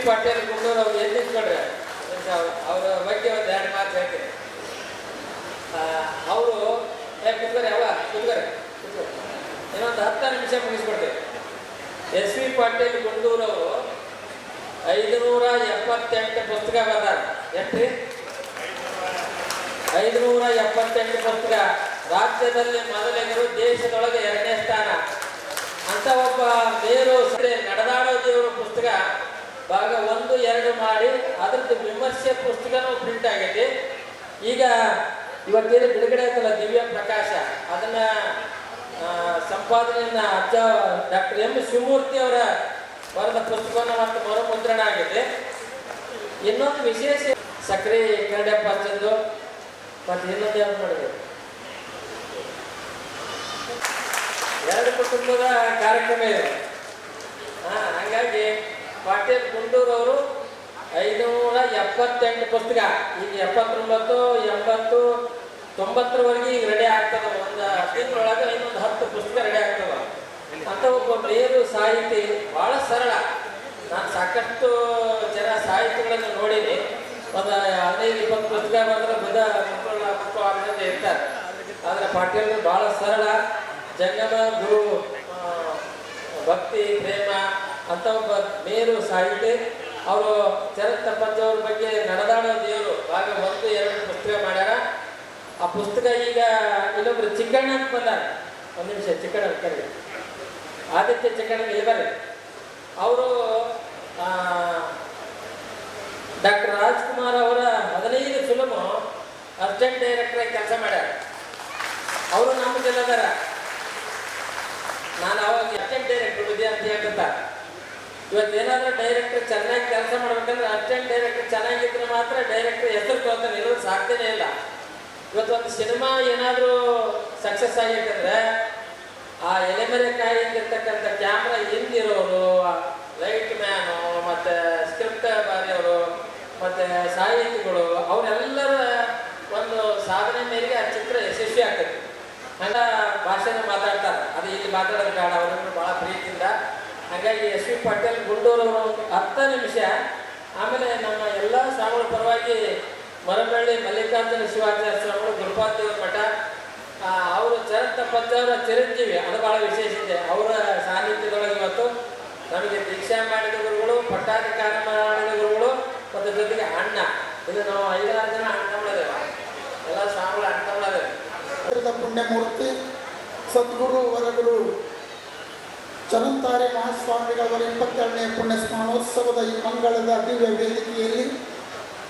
ಪಾಟೀಲ್ ಗುಂಡೂರು ಅವ್ರು ಎಲ್ಲಿ ನಿಂತ್ಕೊಂಡ್ರೆ ಅವರ ಬಗ್ಗೆ ಒಂದು ಎರಡು ಮಾತು ಹೇಳ್ತೀನಿ. ಅವರು ಕುತ್ಕರೆ ಕುತ್ಕರೆ ಇನ್ನೊಂದು 10 ನಿಮಿಷ ಮುಗಿಸ್ಕೊಡ್ತೇವೆ. ಎಸ್ ವಿ ಪಾಟೀಲ್ ಗುಂಡೂರು ಅವರು 578 ಪುಸ್ತಕ ಬರ್ದಾರೆ. ಎಷ್ಟು? 578 ಪುಸ್ತಕ. ರಾಜ್ಯದಲ್ಲಿ ಮೊದಲಿಗರು, ದೇಶದೊಳಗೆ 2ನೇ ಸ್ಥಾನ ಅಂತ ಒಬ್ಬ ಮೇರು ನಡೆದಾಡೋ ದೇವರ ಪುಸ್ತಕ ಭಾಗ 1, 2 ಮಾಡಿ ಅದ್ರದ್ದು ವಿಮರ್ಶೆ ಪುಸ್ತಕನೂ ಪ್ರಿಂಟ್ ಆಗೈತಿ. ಈಗ ಇವತ್ತೇನು ಬಿಡುಗಡೆ ಆಯ್ತಲ್ಲ ದಿವ್ಯ ಪ್ರಕಾಶ, ಅದನ್ನ ಸಂಪಾದನೆಯನ್ನ ಡಾಕ್ಟರ್ ಎಂ ಶಿವಮೂರ್ತಿ ಅವರ ಬರೆದ ಪುಸ್ತಕವನ್ನು ಮತ್ತು ಮರುಮುದ್ರಣ ಆಗಿದೆ. ಇನ್ನೊಂದು ವಿಶೇಷ ಸಕ್ರೆ ಕರಡೆಪ್ಪ ಹಚ್ಚಂದು ಮತ್ತು ಇನ್ನೊಂದು ಯಾವ್ದು ಮಾಡಿದೆ, 2 ಕುಟುಂಬದ ಕಾರ್ಯಕ್ರಮ ಇದೆ. ಹಾಗಾಗಿ ಪಾಟೀಲ್ ಗುಂಡೂರು ಅವರು 578 ಪುಸ್ತಕ, ಈಗ 79, 80, 90ರವರೆಗೆ ಈಗ ರೆಡಿ ಆಗ್ತದ. ಒಂದು ತಿಂಗಳೊಳಗೆ ಇನ್ನೊಂದು 10 ಪುಸ್ತಕ ರೆಡಿ ಆಗ್ತದ ಅಂತ ಒಬ್ಬ ಮೇರು ಸಾಹಿತಿ. ಬಹಳ ಸರಳ. ನಾನು ಸಾಕಷ್ಟು ಜನ ಸಾಹಿತಿಗಳನ್ನು ನೋಡೀನಿ. ಒಂದು 15-20 ಪುಸ್ತಕ ಬಂದ್ರೆ ಮಕ್ಕಳು ಆಗದೆ ಇರ್ತಾರೆ. ಆದರೆ ಪಾಟೀಲ್ ಬಹಳ ಸರಳ, ಜಂಗಮ ಗುರು, ಭಕ್ತಿ, ಪ್ರೇಮ ಅಂತ ಒಬ್ಬ ಮೇರು ಸಾಹಿತಿ. ಅವರು ಚರತ್ ತಪ್ಪಜ್ಜವ್ರ ಬಗ್ಗೆ ನಡೆದಾಡೋ ದೇವರು ಭಾಗ 1, 2 ಪುಸ್ತಕ ಮಾಡ್ಯಾರ. ಆ ಪುಸ್ತಕ ಈಗ ಇಲ್ಲೊಬ್ರು ಚಿಕ್ಕಣ್ಣ ಅಂತ ಬಂದಾರ. ಒಂದು ನಿಮಿಷ, ಚಿಕ್ಕಣ್ಣ ಕರೀ, ಆದಿತ್ಯ ಚಿಕ್ಕಣ್ಣ ಇದ್ದಾರೆ. ಅವರು ಡಾಕ್ಟರ್ ರಾಜ್ಕುಮಾರ್ ಅವರ 15 ಫಿಲ್ಮ್ ಅಸಿಸ್ಟೆಂಟ್ ಡೈರೆಕ್ಟರ್ ಆಗಿ ಕೆಲಸ ಮಾಡ್ಯಾರ. ಅವರು ನಮ್ಮ ಜಿಲ್ಲೆದಾರ. ನಾನು ಅವಾಗ ಅಸಿಸ್ಟೆಂಟ್ ಡೈರೆಕ್ಟರ್ ಇದೆ ಅಂತ ಹೇಳ್ತಾ, ಇವತ್ತೇನಾದ್ರೂ ಡೈರೆಕ್ಟರ್ ಚೆನ್ನಾಗಿ ಕೆಲಸ ಮಾಡ್ಬೇಕಂದ್ರೆ ಅಸಿಸ್ಟೆಂಟ್ ಡೈರೆಕ್ಟರ್ ಚೆನ್ನಾಗಿದ್ರೆ ಮಾತ್ರ ಡೈರೆಕ್ಟರ್ ಹೆಸರು ತೋರ್ತಾನೆ, ಇರೋದು ಸಾಧ್ಯನೇ ಇಲ್ಲ. ಇವತ್ತು ಒಂದು ಸಿನಿಮಾ ಏನಾದರೂ ಸಕ್ಸಸ್ ಆಗಿರ್ತಂದ್ರೆ ಆ ಎಲೆಮರೆಕಾಯಿರ್ತಕ್ಕಂಥ ಕ್ಯಾಮ್ರಾ ಹಿಂದಿರೋರು, ಲೈಟ್ ಮ್ಯಾನು, ಮತ್ತು ಸ್ಕ್ರಿಪ್ಟ್ ಬಾರಿಯವರು, ಮತ್ತು ಸಾಹಿತಿಗಳು, ಅವರೆಲ್ಲರ ಒಂದು ಸಾಧನೆ ಮೇರೆಗೆ ಆ ಚಿತ್ರ ಯಶಸ್ವಿ ಆಗ್ತದೆ. ಹಂಗ ಭಾಷೆನ ಮಾತಾಡ್ತಾರೆ. ಅದು ಇಲ್ಲಿ ಮಾತಾಡೋದು ಬೇಡ, ಅವರನ್ನು ಭಾಳ ಪ್ರೀತಿಯಿಂದ. ಹಾಗಾಗಿ ಎಸ್ ವಿ ಪಾಟೀಲ್ ಗುಂಡೂರು ಅವರು 10 ನಿಮಿಷ. ಆಮೇಲೆ ನಮ್ಮ ಎಲ್ಲ ಸ್ವಾಮಿಗಳ ಪರವಾಗಿ ಮರಬಳ್ಳಿ ಮಲ್ಲಿಕಾರ್ಜುನ ಶಿವಾಚಾರ್ಯ ಸ್ವಾಮಿಗಳು, ಗುರುಪಾದೇವರ ಮಠ, ಅವರು ಚರತ್ ತಪ್ಪಜ್ಜವರ ಚಿರಂಜೀವಿ. ಅದು ಭಾಳ ವಿಶೇಷ ಇದೆ. ಅವರ ಸಾನ್ನಿಧ್ಯದೊಳಗೆ ಇವತ್ತು ನಮಗೆ ದೀಕ್ಷಾ ಮಾಡಿದ ಗುರುಗಳು, ಪಟ್ಟಾಧಿಕಾರ ಮಾಡಿದ ಗುರುಗಳು, ಮತ್ತು ಜೊತೆಗೆ ಅಣ್ಣ. ಇದು ನಾವು 5-6 ಜನ ಅಣ್ಣ, ಎಲ್ಲ ಸ್ವಾಮಿಗಳ ಅಣ್ಣ. ಪುಣ್ಯಮೂರ್ತಿ ಸದ್ಗುರು ವರಗುರು ಚರಂತಾರೆ ಮಹಾಸ್ವಾಮಿಗಳವರ 22ನೇ ಪುಣ್ಯ ಸ್ಮರಣೋತ್ಸವದ ಈ ಮಂಗಳದ ದಿವ್ಯ ವೇದಿಕೆಯಲ್ಲಿ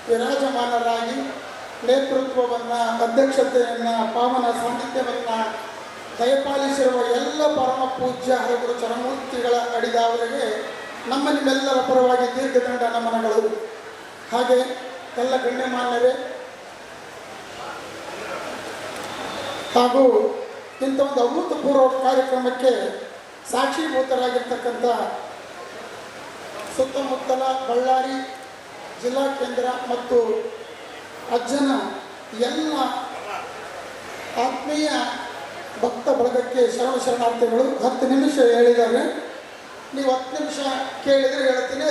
ವಿರಾಜಮಾನರಾಗಿ ನೇತೃತ್ವವನ್ನು, ಅಧ್ಯಕ್ಷತೆಯನ್ನು, ಪಾವನ ಸಾನ್ನಿಧ್ಯವನ್ನು ದಯಪಾಲಿಸಿರುವ ಎಲ್ಲ ಪರಮ ಪೂಜ್ಯ ಹರಗುರು ಚರಮೂರ್ತಿಗಳ ಅಡಿದವರಿಗೆ ನಮ್ಮ ನಿಮ್ಮೆಲ್ಲರ ಪರವಾಗಿ ದೀರ್ಘದಂಡ ನಮನಗಳು. ಹಾಗೆ ಎಲ್ಲ ಗಣ್ಯಮಾನ್ಯರೇ ಹಾಗೂ ಇಂಥ ಒಂದು ಅಭೂತಪೂರ್ವ ಕಾರ್ಯಕ್ರಮಕ್ಕೆ ಸಾಕ್ಷೀಭೂತರಾಗಿರ್ತಕ್ಕಂಥ ಸುತ್ತಮುತ್ತಲ ಬಳ್ಳಾರಿ ಜಿಲ್ಲಾ ಕೇಂದ್ರ ಮತ್ತು ಅಜ್ಜನ ಎಲ್ಲ ಆತ್ಮೀಯ ಭಕ್ತ ಬಳಗಕ್ಕೆ ಶರಣಾರ್ಥಿಗಳು. 10 ನಿಮಿಷ ಹೇಳಿದ್ದಾರೆ. ನೀವು 10 ನಿಮಿಷ ಕೇಳಿದರೆ ಹೇಳ್ತೀನಿ,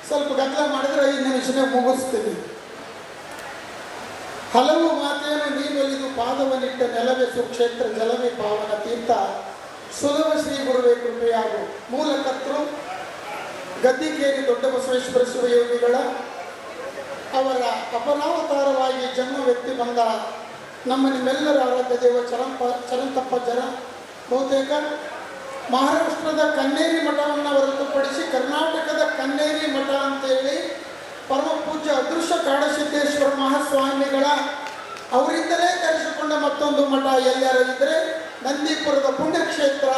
ಸ್ವಲ್ಪ ಗದ್ದಲ ಮಾಡಿದರೆ 5 ನಿಮಿಷನೇ ಮುಗಿಸ್ತೀನಿ. ಹಲವು ಮಾತೆಯನ್ನು ನೀವೊಲಿದು ಪಾದವನಿಟ್ಟ ನೆಲವೇ ಸುಕ್ಷೇತ್ರ, ಜಲವೇ ಪಾವನ ತೀರ್ಥ, ಸುಲಭ ಶ್ರೀ ಗುರುವೇ ಕೃಪೆಯಾಗು. ಮೂಲಕರ್ತರು ಗದ್ದಿಕೇರಿ ದೊಡ್ಡ ಬಸವೇಶ್ವರ ಶಿವಯೋಗಿಗಳ ಅವರ ಅಪರಾವತಾರವಾಗಿ ಜನ್ಮವೆತ್ತಿ ಬಂದ ನಮ್ಮ ನಿಮ್ಮೆಲ್ಲರ ಆರಾಧ್ಯ ದೇವ ಚರಂತಪ್ಪಜ್ಜರ ಬಹುತೇಕ ಮಹಾರಾಷ್ಟ್ರದ ಕನ್ನೇರಿ ಮಠವನ್ನು ಹೊರತುಪಡಿಸಿ ಕರ್ನಾಟಕದ ಕನ್ನೇರಿ ಮಠ ಅಂತೇಳಿ ಪರಮ ಪೂಜ್ಯ ಅದೃಶ್ಯ ಕಾಡಸಿದ್ದೇಶ್ವರ ಮಹಾಸ್ವಾಮಿಗಳ ಅವರಿಂದಲೇ ಕರೆಸಿಕೊಂಡ ಮತ್ತೊಂದು ಮಠ ಎಲ್ಲರೂ ಇದ್ದರೆ ನಂದೀಪುರದ ಪುಣ್ಯಕ್ಷೇತ್ರ,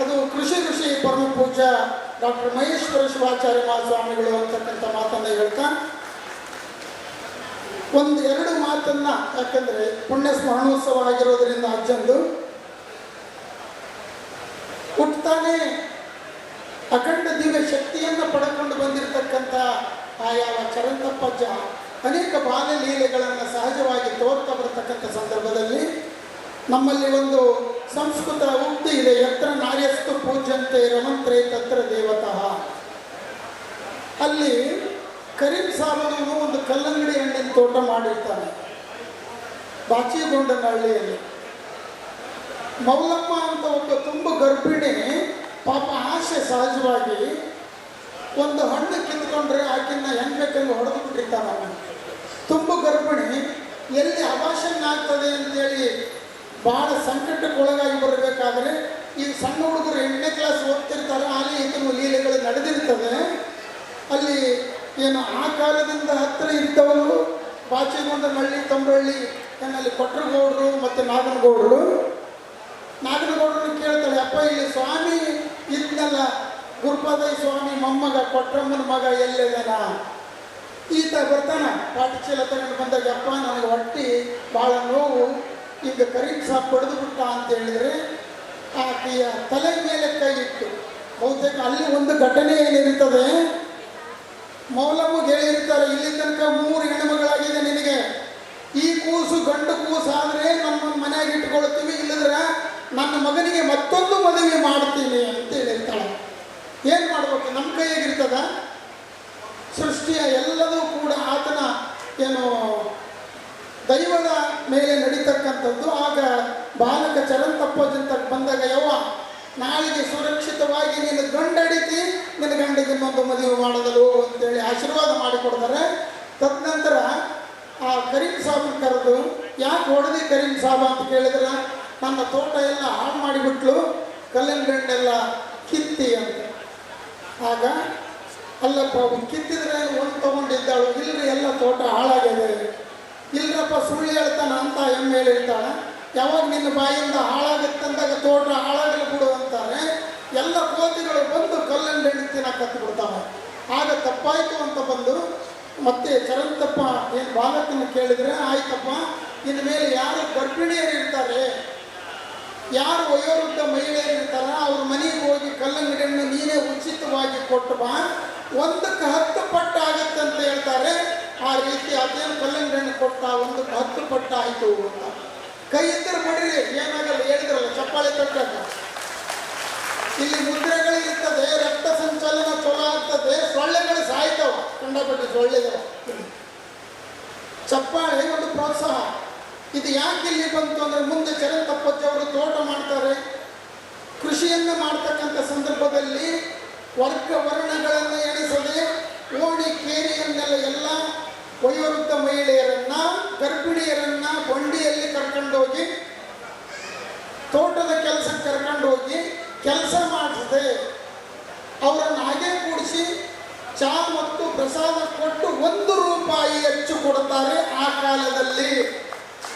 ಅದು ಕೃಷಿ ಋಷಿ ಪರಮ ಪೂಜ್ಯ ಡಾಕ್ಟರ್ ಮಹೇಶ್ವರ ಶಿವಾಚಾರ್ಯ ಮಹಾಸ್ವಾಮಿಗಳು ಅಂತಕ್ಕಂಥ ಮಾತನ್ನು ಹೇಳ್ತಾ 1-2 ಮಾತನ್ನು, ಯಾಕಂದರೆ ಪುಣ್ಯ ಸ್ಮರಣೋತ್ಸವ ಆಗಿರೋದರಿಂದ ಅಜ್ಜಂದು ಹುಟ್ಟುತ್ತಾನೆ ಅಖಂಡ ದಿವ್ಯ ಶಕ್ತಿಯನ್ನು ಪಡ್ಕೊಂಡು ಬಂದಿರತಕ್ಕಂಥ ಆಯಾವ ಚರಂತಪ್ಪಜ್ಜ ಅನೇಕ ಬಾಲ್ಯಲೀಲೆಗಳನ್ನು ಸಹಜವಾಗಿ ತೋರ್ತಾ ಬರತಕ್ಕಂಥ ಸಂದರ್ಭದಲ್ಲಿ ನಮ್ಮಲ್ಲಿ ಒಂದು ಸಂಸ್ಕೃತ ಉಕ್ತಿ ಇದೆ, ಯತ್ರ ನಾರ್ಯಸ್ತು ಪೂಜ್ಯಂತೆ ರಮಂತ್ರೇ ತತ್ರ ದೇವತಃ. ಅಲ್ಲಿ ಕರೀಂ ಸಾಬನು ಒಂದು ಕಲ್ಲಂಗಡಿ ಹಣ್ಣಿನ ತೋಟ ಮಾಡಿರ್ತಾನೆ ಬಾಚಿಗೊಂಡನಹಳ್ಳಿಯಲ್ಲಿ. ಮೌಲಮ್ಮ ಅಂತ ಒಬ್ಬ ತುಂಬ ಗರ್ಭಿಣಿ, ಪಾಪ ಆಸೆ ಸಹಜವಾಗಿ ಒಂದು ಹಣ್ಣು ಕಿತ್ಕೊಂಡ್ರೆ ಆಕಿನ್ನ ಹೆಂಗೆ ಬೇಕಂಗೆ ಹೊಡೆದು ಬಿಟ್ಟಿರ್ತಾನೆ ಅವನು. ತುಂಬ ಗರ್ಭಿಣಿ, ಎಲ್ಲಿ ಅಭಾಷಣ ಆಗ್ತದೆ ಅಂತೇಳಿ ಭಾಳ ಸಂಕಟಕ್ಕೊಳಗಾಗಿ ಬರಬೇಕಾದ್ರೆ ಈ ಸಣ್ಣ ಹುಡುಗರು 8ನೇ ಕ್ಲಾಸ್ ಓದ್ತಿರ್ತಾರೆ, ಅಲ್ಲಿ ಇದನ್ನು ಲೀಲೆಗಳು ನಡೆದಿರ್ತದೆ. ಅಲ್ಲಿ ಏನು ಆ ಕಾಲದಿಂದ ಹತ್ತಿರ ಇದ್ದವರು ಬಾಚಿಗೊಂಡನಹಳ್ಳಿ, ತಮ್ರಹಳ್ಳಿ, ಏನಲ್ಲಿ ಕೊಟ್ರಗೌಡರು ಮತ್ತು ನಾಗನಗೌಡರು ಕೇಳ್ತಾಳೆ, ಅಪ್ಪ ಇಲ್ಲಿ ಸ್ವಾಮಿ ಇದ್ನಲ್ಲ ಗುರುಪಾದಯ್ಯ ಸ್ವಾಮಿ ಮೊಮ್ಮಗ ಕೊಟ್ರಮ್ಮನ ಮಗ ಎಲ್ಲಿದ್ದಾನ? ಈತ ಬರ್ತಾನ ಪಾಟಿ ಚೀಲ ತಗೊಂಡು ಬಂದಾಗ, ಅಪ್ಪ ನನಗೆ ಹೊಟ್ಟಿ ಭಾಳ ನೋವು, ಈಗ ಕರೀಂ ಸಾಬ್ ಹೊಡೆದು ಬಿಟ್ಟ ಅಂತ ಹೇಳಿದರೆ ಆಕೆಯ ತಲೆ ಮೇಲೆ ಕೈ ಇಟ್ಟು, ಬಹುತೇಕ ಅಲ್ಲಿ ಒಂದು ಘಟನೆ ಏನಿರ್ತದೆ, ಮೌಲಮ್ಮಗೆ ಹೇಳಿರ್ತಾರೆ, ಇಲ್ಲಿ ತನಕ 3 ಹೆಣ್ಣುಮಗಳಾಗಿದೆ ನಿನಗೆ, ಈ ಕೂಸು ಗಂಡು ಕೂಸು ಆದರೆ ನಮ್ಮ ಮನೆಯಾಗಿ ಇಟ್ಕೊಳ್ತೀವಿ, ಇಲ್ಲದ್ರೆ ನನ್ನ ಮಗನಿಗೆ ಮತ್ತೊಂದು ಮದುವೆ ಮಾಡ್ತೀನಿ ಅಂತ ಹೇಳಿರ್ತಾಳೆ. ಏನು ಮಾಡ್ಬೇಕು? ನಮ್ಮ ಕೈಯಾಗಿರ್ತದ? ಸೃಷ್ಟಿಯ ಎಲ್ಲದೂ ಕೂಡ ಆತನ ಏನು ದೈವದ ಮೇಲೆ ನಡೀತಕ್ಕಂಥದ್ದು. ಆಗ ಬಾಲಕ ಚರಂತಪ್ಪಜಂತಕ್ಕೆ ಬಂದಾಗ, ಯವ್ವ ನಾಳೆಗೆ ಸುರಕ್ಷಿತವಾಗಿ ನೀನು ಗಂಡಡಿತಿ, ನಿನ್ನ ಗಂಡಿಗೆ ಇನ್ನೊಂದು ಮದುವೆ ಮಾಡೋದಲ್ಲ ಹೋಗು ಅಂತೇಳಿ ಆಶೀರ್ವಾದ ಮಾಡಿಕೊಡ್ತಾರೆ. ತದನಂತರ ಆ ಕರೀಂ ಸಾಬನ ಕರೆದು, ಯಾಕೆ ಹೊಡೆದಿ ಕರೀಂ ಸಾಬ ಅಂತ ಕೇಳಿದ್ರೆ, ನನ್ನ ತೋಟ ಎಲ್ಲ ಹಾಳು ಮಾಡಿಬಿಟ್ಲು, ಕಲ್ಲಿನ ಗಂಡೆಲ್ಲ ಕಿತ್ತಿ ಅಂತ. ಆಗ ಅಲ್ಲಪ್ಪ ಕಿತ್ತಿದ್ರೆ ಒಂದು ತೊಗೊಂಡಿದ್ದಾಳು, ಇಲ್ಲರಿ ಎಲ್ಲ ತೋಟ ಹಾಳಾಗಿದೆ, ಇಲ್ಲರಪ್ಪ ಸುಳ್ಳು ಹೇಳ್ತಾನ ಅಂತ ಎಮ್ಮೆ ಹೇಳ್ತಾಳೆ. ಯಾವಾಗ ನಿನ್ನ ಬಾಯಿಂದ ಹಾಳಾಗುತ್ತಂದಾಗ ತೋಟ ಹಾಳಾಗಲು ಬಿಡು ಅಂತಾರೆ. ಎಲ್ಲ ಕೋತಿಗಳು ಬಂದು ಕಲ್ಲಿನ ಗಂಡು ತಿನ್ನಕತ್ತು ಬಿಡ್ತಾವೆ. ಆಗ ತಪ್ಪಾಯಿತು ಅಂತ ಬಂದು ಮತ್ತೆ ಚರಂತಪ್ಪ ಏನು ಬಾಲಕನ ಕೇಳಿದರೆ, ಆಯ್ತಪ್ಪ ಇನ್ನು ಮೇಲೆ ಯಾರು ಗರ್ಭಿಣಿಯರು ಇರ್ತಾರೆ, ಯಾರು ವಯೋವೃದ್ಧ ಮಹಿಳೆಯರು ಇರ್ತಾರ, ಅವ್ರ ಮನೆಗೆ ಹೋಗಿ ಕಲ್ಲಂಗಡಿಯನ್ನು ನೀನೇ ಉಚಿತವಾಗಿ ಕೊಟ್ಟು ಬಾ, 1ಕ್ಕೆ 10 ಪಟ್ಟು ಆಗುತ್ತೆ ಅಂತ ಹೇಳ್ತಾರೆ. ಆ ರೀತಿ ಅದೇನು ಕಲ್ಲಂಗಡಿಯನ್ನು ಕೊಟ್ಟ 1ಕ್ಕೆ 10 ಪಟ್ಟು ಆಯಿತು ಅಂತ. ಕೈ ಇದ್ದರೆ ಬಡ್ರಿ, ಏನಾಗಲ್ಲ, ಹೇಳಿದ್ರಲ್ಲ ಚಪ್ಪಾಳೆ ತಟ್ಟಕ. ಇಲ್ಲಿ ಮುದ್ರೆಗಳು ಇರ್ತದೆ, ರಕ್ತ ಸಂಚಲನ ಚಲೋ ಆಗ್ತದೆ, ಸೊಳ್ಳೆಗಳು ಸಾಯ್ತವ, ಕಂಡಪಟ್ಟು ಸೊಳ್ಳೆಗಳು. ಚಪ್ಪಾಳೆ ಒಂದು ಪ್ರೋತ್ಸಾಹ. ಇದು ಯಾಕೆ ಇಲ್ಲಿ ಬಂತು ಅಂದರೆ, ಮುಂದೆ ಚರಂತಪ್ಪಜ್ಜ ಅವರು ತೋಟ ಮಾಡ್ತಾರೆ, ಕೃಷಿಯನ್ನು ಮಾಡ್ತಕ್ಕಂಥ ಸಂದರ್ಭದಲ್ಲಿ ವರ್ಗ ವರ್ಣಗಳನ್ನು ಎಣಿಸದೆ ಓಣಿ ಕೇರಿಯನ್ನೆಲ್ಲ ಎಲ್ಲ ವಯೋವೃದ್ಧ ಮಹಿಳೆಯರನ್ನ, ಗರ್ಭಿಣಿಯರನ್ನ ಬಂಡಿಯಲ್ಲಿ ಕರ್ಕೊಂಡೋಗಿ ತೋಟದ ಕೆಲಸಕ್ಕೆ ಕರ್ಕೊಂಡೋಗಿ ಕೆಲಸ ಮಾಡಿಸದೆ ಅವರನ್ನು ಹಾಗೆ ಕೂಡಿಸಿ ಚಾ ಮತ್ತು ಪ್ರಸಾದ ಕೊಟ್ಟು 1 ರೂಪಾಯಿ ಹೆಚ್ಚು ಕೊಡ್ತಾರೆ ಆ ಕಾಲದಲ್ಲಿ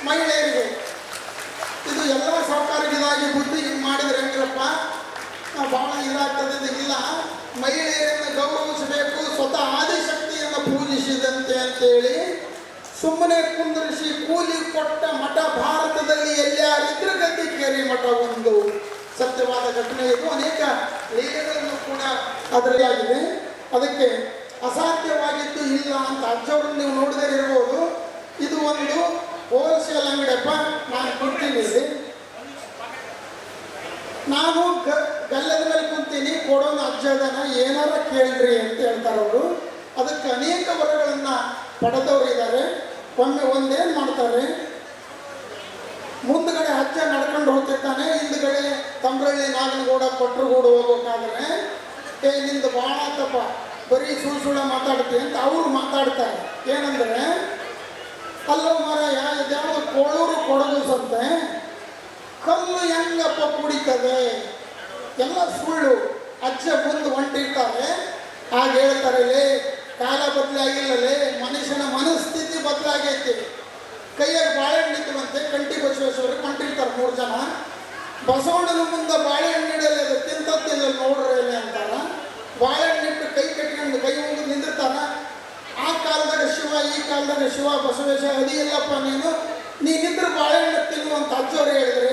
ಮಹಿಳೆಯರಿಗೆ. ಇದು ಎಲ್ಲ ಸರ್ಕಾರಗಿದಾಗಿ ಬುದ್ಧಿ ಹಿಂಗೆ ಮಾಡಿದ್ರೆ ಹೆಂಗ್ರಪ್ಪ ಭಾಳ ಇದಾಗ್ತದೆ. ಇಲ್ಲ, ಮಹಿಳೆಯರನ್ನು ಗೌರವಿಸಬೇಕು, ಸ್ವತಃ ಆದಿಶಕ್ತಿಯನ್ನು ಪೂಜಿಸಿದಂತೆ ಅಂತೇಳಿ ಸುಮ್ಮನೆ ಕುಂದರಿಸಿ ಕೂಲಿ ಕೊಟ್ಟ ಮಠ ಭಾರತದಲ್ಲಿ ಎಲ್ಲಾರಿದ್ರೆ ಗದ್ದಿಕೇರಿ ಮಠ ಒಂದು ಸತ್ಯವಾದ ಘಟನೆ. ಇದು ಅನೇಕ ಲೀಲೆಗಳನ್ನು ಕೂಡ ಅದರಲ್ಲಿ ಆಗಿದೆ. ಅದಕ್ಕೆ ಅಸಾಧ್ಯವಾಗಿದ್ದು ಇಲ್ಲ ಅಂತ ಅಜ್ಜವ್ರನ್ನ ನೀವು ನೋಡದೇ ಇರ್ಬೋದು. ಇದು ಒಂದು ಹೋಲ್ಸೇಲ್ ಅಂಗಡಿಯಪ್ಪ, ನಾನು ಕೊಡ್ತೀನಿ, ನಾನು ಗಲ್ಲದ ಮೇಲೆ ಕುಂತೀನಿ, ಕೊಡೋನ ಅಜ್ಜದನ ಏನಾರ ಕೇಳ್ರಿ ಅಂತ ಹೇಳ್ತಾರೆ ಅವರು. ಅದಕ್ಕೆ ಅನೇಕ ವರಗಳನ್ನು ಪಡೆದವರು ಇದ್ದಾರೆ. ಒಮ್ಮೆ ಒಂದೇನು ಮಾಡ್ತಾರೆ, ಮುಂದ್ಗಡೆ ಅಜ್ಜ ನಡ್ಕೊಂಡು ಹೋಗ್ತಿರ್ತಾನೆ, ಹಿಂದ್ಗಡೆ ತಮ್ರಳ್ಳಿ ನಾಗನಗೌಡ ಕೊಟ್ರಗೂಡು ಹೋಗ್ಬೇಕಾದ್ರೆ, ನಿಂದು ಭಾಳ ಆತಪ್ಪ, ಬರೀ ಸುಳ್ಳು ಮಾತಾಡ್ತೀವಿ ಅಂತ ಅವರು ಮಾತಾಡ್ತಾರೆ. ಏನಂದರೆ, ಅಲ್ಲೋ ಮಾರಾಯ, ಇದ್ಯಾವುದು ಕೋಳೂರು ಕೊಡಗು ಸಂತೆ, ಕಲ್ಲು ಹೆಂಗಪ್ಪ ಕುಡಿತದೆ, ಎಲ್ಲ ಸುಳ್ಳು. ಅಜ್ಜ ಮುಂದೆ ಹೊಂಟಿರ್ತಾರೆ, ಆಗ ಹೇಳ್ತಾರೆ, ಕಾಲ ಬದಲಾಗಿಲ್ಲಲೇ, ಮನುಷ್ಯನ ಮನಸ್ಥಿತಿ ಬದಲಾಗೈತಿ. ಕೈಯಾಗಿ ಬಾಳೆಹಣ್ಣು ಇದ್ದುವಂತೆ, ಕಂಠಿ ಬಸವೇಶ್ವರಕ್ಕೆ ಹೊಂಟಿರ್ತಾರೆ 3 ಜನ. ಬಸವಣ್ಣನ ಮುಂದೆ ಬಾಳೆಹಣ್ಣು ಇಡಲ್ಲ, ಅದು ತಿಂತತ್ತಿಲ್ಲ ನೋಡ್ರಿ ಅಂತಾರ. ಬಾಳೆಹಣ್ಣಿಟ್ಟು ಕೈ ಕಟ್ಕೊಂಡು ಕೈ ಮುಗಿದು ನಿಂದಿರ್ತಾರ. ಆ ಕಾಲದಾಗ ಶಿವ, ಈ ಕಾಲದಾಗ ಶಿವ, ಬಸವೇಶ ಅದಿಲ್ಲಪ್ಪ ನೀನಿದ್ರೆ ಬಾಳೆಹಣ್ಣು ತಿನ್ನುವಂತ ಅಜ್ಜವ್ರು ಹೇಳಿದ್ರೆ,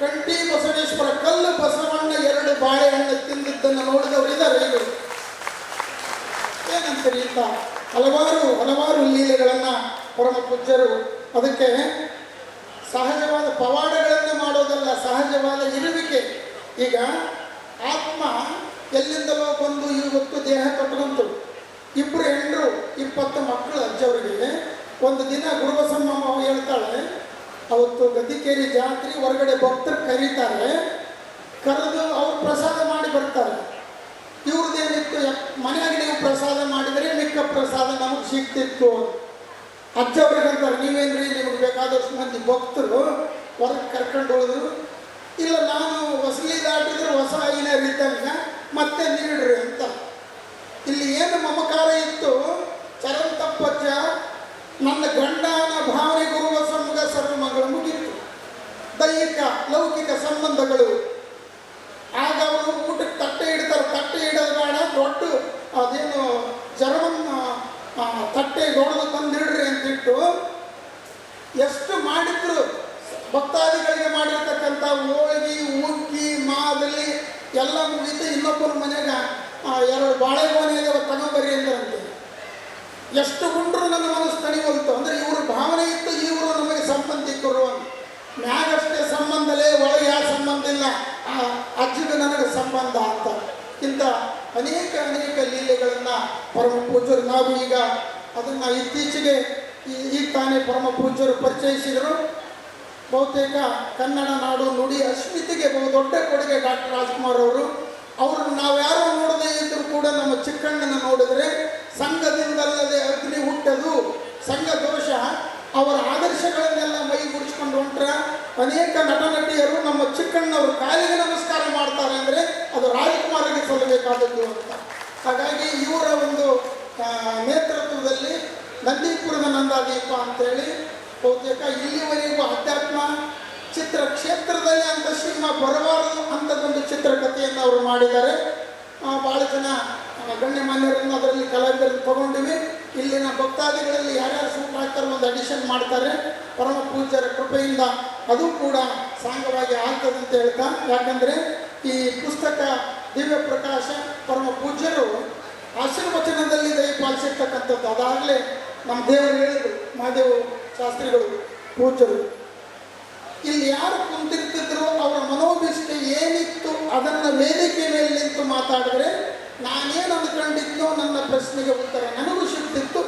ಕಂಠಿ ಬಸವೇಶ್ವರ ಕಲ್ಲು ಬಸವಣ್ಣ 2 ಬಾಳೆಹಣ್ಣು ತಿಂದಿದ್ದನ್ನು ನೋಡಿದವರು ಇದ್ದಾರೆ. ಇದು ಏನಂತೀರಿ? ಇಂಥ ಹಲವಾರು ಲೀಲೆಗಳನ್ನು ಪರಮ ಪೂಜ್ಯರು. ಅದಕ್ಕೆ ಸಹಜವಾದ ಪವಾಡಗಳನ್ನು ಮಾಡೋದಲ್ಲ, ಸಹಜವಾದ ಇರುವಿಕೆ. ಈಗ ಆತ್ಮ ಎಲ್ಲಿಂದಲೋ ಬಂದು ಇವತ್ತು ದೇಹ ಕಟ್ಕೊಂತು, ಇಬ್ಬರು ಹೆಣ್ಣರು 20 ಮಕ್ಕಳು ಅಜ್ಜವರಿಗೆ. ಒಂದು ದಿನ ಗುರುಬಸಮ್ಮ ಹೇಳ್ತಾಳೆ, ಅವತ್ತು ಗದ್ದಿಕೇರಿ ಜಾತ್ರೆ ಹೊರಗಡೆ ಭಕ್ತರು ಕರೀತಾರೆ, ಕರೆದು ಅವ್ರು ಪ್ರಸಾದ ಮಾಡಿ ಬರ್ತಾರೆ. ಇವ್ರದ್ದೇನಿತ್ತು, ಮನೆಯಾಗ ನೀವು ಪ್ರಸಾದ ಮಾಡಿದರೆ ಮಿಕ್ಕ ಪ್ರಸಾದ ನಮಗೆ ಸಿಗ್ತಿತ್ತು. ಅಜ್ಜವ್ರಿಗಂತಾರೆ, ನೀವೇನ್ರಿ ನಿಮಗೆ ಬೇಕಾದಷ್ಟು ಮಂದಿ ಭಕ್ತರು ಹೊರಗೆ ಕರ್ಕೊಂಡು ಹೋದ್ರು. ಇಲ್ಲ, ನಾನು ಹೊಸಲಿ ದಾಟಿದ್ರೆ ಹೊಸ ಐನರ್ ಇದ್ದಂಗ ಮತ್ತೆ ನೀಡ್ರಿ ಅಂತ. ಇಲ್ಲಿ ಏನು ಮಮಕಾರ ಇತ್ತು, ಚರಂತಪ್ಪಜ್ಜ ನನ್ನ ಗಂಡನ ಭಾವನೆ ಗುರುಬಸಮ್ಮಗ ಸರ್ವಮಂಗಳ ಮುಗಿತು. ದೈಹಿಕ ಲೌಕಿಕ ಸಂಬಂಧಗಳು. ಆಗ ಅವರು ಊಟಕ್ಕೆ ತಟ್ಟೆ ಇಡ್ತಾರೆ, ತಟ್ಟೆ ಇಡೋದು ಬೇಡ, ದೊಡ್ಡ ಅದೇನು ಜರ್ಮನ್ ತಟ್ಟೆ ದೊಡ್ಡದು ತಂದಿಡ್ರಿ ಅಂತಿಟ್ಟು ಎಷ್ಟು ಮಾಡಿದ್ರು. ಭಕ್ತಾದಿಗಳಿಗೆ ಮಾಡಿರ್ತಕ್ಕಂಥ ಹೋಳಿಗೆ, ಉಕ್ಕಿ, ಮಾದಲಿ ಎಲ್ಲ ಮುಗಿತು. ಇನ್ನೊಬ್ಬರ ಮನೆಯಾಗ 2 ಬಾಳೆಗೋನೆಗೆ ತಗೊಂಬರ್ರಿ ಅಂದ್ರಂತೆ. ಎಷ್ಟು ಉಂಡ್ರು ನನ್ನ ಮನಸ್ಸು ತಣಿವಲ್ತು. ಅಂದರೆ ಇವ್ರ ಭಾವನೆ ಇತ್ತು, ಇವರು ನಮಗೆ ಸಂಬಂಧಿಕರು ಅಂತ. ಮ್ಯಾಗಷ್ಟೇ ಸಂಬಂಧಲೇ, ಒಳಗೆ ಯಾವ ಸಂಬಂಧ ಇಲ್ಲ, ಅಜ್ಜಿಗೆ ನನಗೆ ಸಂಬಂಧ ಅಂತ. ಇಂಥ ಅನೇಕ ಲೀಲೆಗಳನ್ನು ಪರಮ ಪೂಜ್ಯರು, ನಾವು ಈಗ ಅದನ್ನು ಇತ್ತೀಚೆಗೆ ಈಗ ತಾನೇ ಪರಮ ಪೂಜ್ಯರು ಪರಿಚಯಿಸಿದರು. ಬಹುತೇಕ ಕನ್ನಡ ನಾಡು ನುಡಿ ಅಸ್ಮಿತೆಗೆ ಬಹುದೊಡ್ಡ ಕೊಡುಗೆ ಡಾಕ್ಟರ್ ರಾಜ್ಕುಮಾರ್ ಅವರು. ಅವ್ರನ್ನ ನಾವ್ಯಾರು ನೋಡದೇ ಇದ್ದರೂ ಕೂಡ ನಮ್ಮ ಚಿಕ್ಕಣ್ಣನ ನೋಡಿದ್ರೆ ಸಂಘದಿಂದಲ್ಲದೆ ಅಗ್ನಿ ಹುಟ್ಟದು, ಸಂಘ ದೋಷ. ಅವರ ಆದರ್ಶಗಳನ್ನೆಲ್ಲ ಮೈ ಗುಡಿಸ್ಕೊಂಡು ಹೊಂಟ್ರೆ ಅನೇಕ ನಟ ನಟಿಯರು ನಮ್ಮ ಚಿಕ್ಕಣ್ಣವ್ರ ಕಾಲಿಗೆ ನಮಸ್ಕಾರ ಮಾಡ್ತಾರೆ ಅಂದರೆ ಅದು ರಾಜ್ಕುಮಾರ್ಗೆ ಸಲ್ಲಬೇಕಾದದ್ದು ಅಂತ. ಹಾಗಾಗಿ ಇವರ ಒಂದು ನೇತೃತ್ವದಲ್ಲಿ ನಂದೀಪುರದ ನಂದಾದೀಪ ಅಂತೇಳಿ ಬಹುತೇಕ ಇಲ್ಲಿವರೆಗೂ ಅಧ್ಯಾತ್ಮ ಚಿತ್ರ ಕ್ಷೇತ್ರದಲ್ಲಿ ಅಂತ ಸಿನಿಮಾ ಬರಬಾರದು ಅಂಥದ್ದೊಂದು ಚಿತ್ರಕಥೆಯನ್ನು ಅವರು ಮಾಡಿದ್ದಾರೆ. ಭಾಳ ಜನ ಗಣ್ಯಮಾನ್ಯರನ್ನು ಅದರಲ್ಲಿ ಕಲಾವಿದರನ್ನು ತಗೊಂಡಿವಿ. ಇಲ್ಲಿನ ಭಕ್ತಾದಿಗಳಲ್ಲಿ ಯಾರ್ಯಾರು ಸೂಟ್ ಹಾಕ್ತಾರೆ ಒಂದು ಅಡಿಷನ್ ಮಾಡ್ತಾರೆ. ಪರಮ ಪೂಜ್ಯರ ಕೃಪೆಯಿಂದ ಅದು ಕೂಡ ಸಾಂಗವಾಗಿ ಆಗ್ತದೆ ಅಂತ ಹೇಳ್ತಾ, ಯಾಕಂದರೆ ಈ ಪುಸ್ತಕ ದಿವ್ಯ ಪ್ರಕಾಶ ಪರಮ ಪೂಜ್ಯರು ಆಶೀರ್ವಚನದಲ್ಲಿ ದಯಪಾಲಿಸಿರ್ತಕ್ಕಂಥದ್ದು. ಅದಾಗಲೇ ನಮ್ಮ ದೇವರು ಹೇಳಿದರು, ಮಹಾದೇವ ಶಾಸ್ತ್ರಿಗಳು ಪೂಜ್ಯರು, ಇಲ್ಲಿ ಯಾರು ಕುಂತಿರ್ತಿದ್ರು ಅವರ ಮನೋಭಿಷ್ಠೆ ಏನಿತ್ತು ಅದನ್ನು ವೇದಿಕೆ ಮೇಲೆ ನಿಂತು ಮಾತಾಡಿದ್ರೆ ನಾನೇನು ಅಂದ್ಕೊಂಡಿದ್ನೋ ನನ್ನ ಪ್ರಶ್ನೆಗೆ ಉತ್ತರ ನನಗೂ ಸಿಗ್ತಿತ್ತು,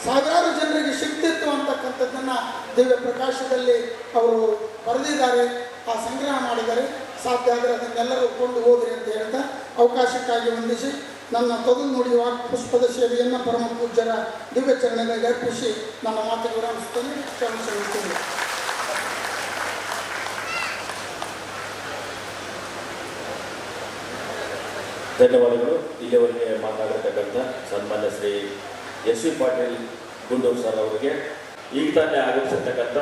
ಸಾವಿರಾರು ಜನರಿಗೆ ಸಿಗ್ತಿತ್ತು ಅಂತಕ್ಕಂಥದ್ದನ್ನು ದಿವ್ಯ ಪ್ರಕಾಶದಲ್ಲಿ ಅವರು ಬರೆದಿದ್ದಾರೆ, ಆ ಸಂಗ್ರಹ ಮಾಡಿದ್ದಾರೆ. ಸಾಧ್ಯ ಆದರೆ ಅದನ್ನೆಲ್ಲರೂ ಕೊಂಡು ಹೋಗ್ರಿ ಅಂತ ಹೇಳ್ತಾ ಅವಕಾಶಕ್ಕಾಗಿ ವಂದಿಸಿ ನನ್ನ ತೊದಲು ನುಡಿಯುವ ಪುಷ್ಪದ ಸೇವೆಯನ್ನು ಪರಮ ಪೂಜ್ಯರ ದಿವ್ಯ ಚರಣಗಳಿಗೆ ಅರ್ಪಿಸಿ ನನ್ನ ಮಾತಿಗೆ ವಿರಾಮಿಸುತ್ತೇನೆ. ಕ್ಷಮಿಸುತ್ತೇನೆ. ಧನ್ಯವಾದಗಳು. ಇಲ್ಲಿಯವರೆಗೆ ಮಾತನಾಡಿರ್ತಕ್ಕಂಥ ಸನ್ಮಾನ್ಯ Shri S V Patil Gundur sir ಅವರಿಗೆ, ಈಗ ತಾನೇ ಆಗಮಿಸಿರ್ತಕ್ಕಂಥ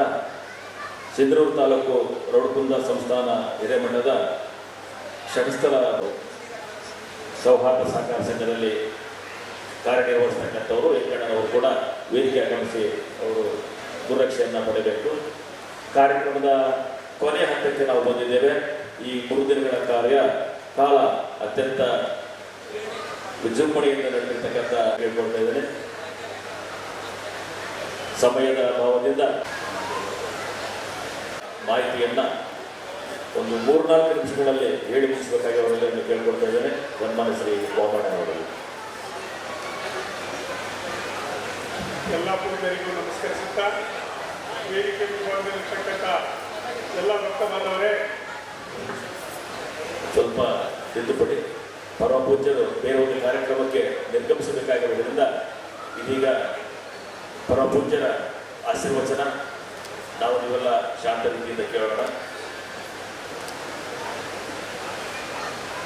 ಸಿಂಧನೂರು ತಾಲೂಕು ರೌಡಕುಂದ ಸಂಸ್ಥಾನ ಹಿರೇಮಠದ ಷಟ್ಸ್ಥಲ ಸೌಹಾರ್ದ ಸಹಕಾರ ಸಂಘದಲ್ಲಿ ಕಾರ್ಯನಿರ್ವಹಿಸ್ತಕ್ಕಂಥವರು ವೆಂಕಣ್ಣನವರು ಕೂಡ ವೇದಿಕೆ ಆಗಮಿಸಿ ಅವರು ಗುರುರಕ್ಷೆಯನ್ನು ಪಡೆಯಬೇಕು. ಕಾರ್ಯಕ್ರಮದ ಕೊನೆಯ ಹಂತಕ್ಕೆ ನಾವು ಬಂದಿದ್ದೇವೆ. ಈ 3 ದಿನಗಳ ಕಾಲ ಅತ್ಯಂತ ವಿಜೃಂಭಣೆಯಿಂದ ನಡೆದಿರ್ತಕ್ಕಂಥ ಹೇಳ್ಕೊಳ್ತಾ ಇದ್ದೇನೆ. ಸಮಯದ ಅಭಾವದಿಂದ ಮಾಹಿತಿಯನ್ನು ಒಂದು 3-4 ನಿಮಿಷಗಳಲ್ಲಿ ಹೇಳಿ ಮುಗಿಸಬೇಕಾಗಿ ಅವರೆಲ್ಲರನ್ನು ಕೇಳ್ಕೊಳ್ತಾ ಇದ್ದೇನೆ. ಸನ್ಮಾನ್ಯ ಶ್ರೀ ಬೋಮಣ್ಣನವರಲ್ಲಿ. ಎಲ್ಲ ಪೂಜ್ಯರಿಗೂ ನಮಸ್ಕರಿಸುತ್ತಾ, ವೇದಿಕೆ ವಿಭಾಗದಲ್ಲಿರ್ತಕ್ಕಂಥ ಎಲ್ಲ ಭಕ್ತ ಬಾಂಧವರೇ, ಸ್ವಲ್ಪ ತಿದ್ದುಪಡಿ. ಪರಮ ಪೂಜ್ಯರು ಬೇರೆ ಒಂದು ಕಾರ್ಯಕ್ರಮಕ್ಕೆ ನಿರ್ಗಮಿಸಬೇಕಾಗಿರುವುದರಿಂದ ಇದೀಗ ಪರಮ ಪೂಜ್ಯರ ಆಶೀರ್ವಚನ ನಾವು ನೀವೆಲ್ಲ ಶಾಂತ ರೀತಿಯಿಂದ ಕೇಳೋಣ.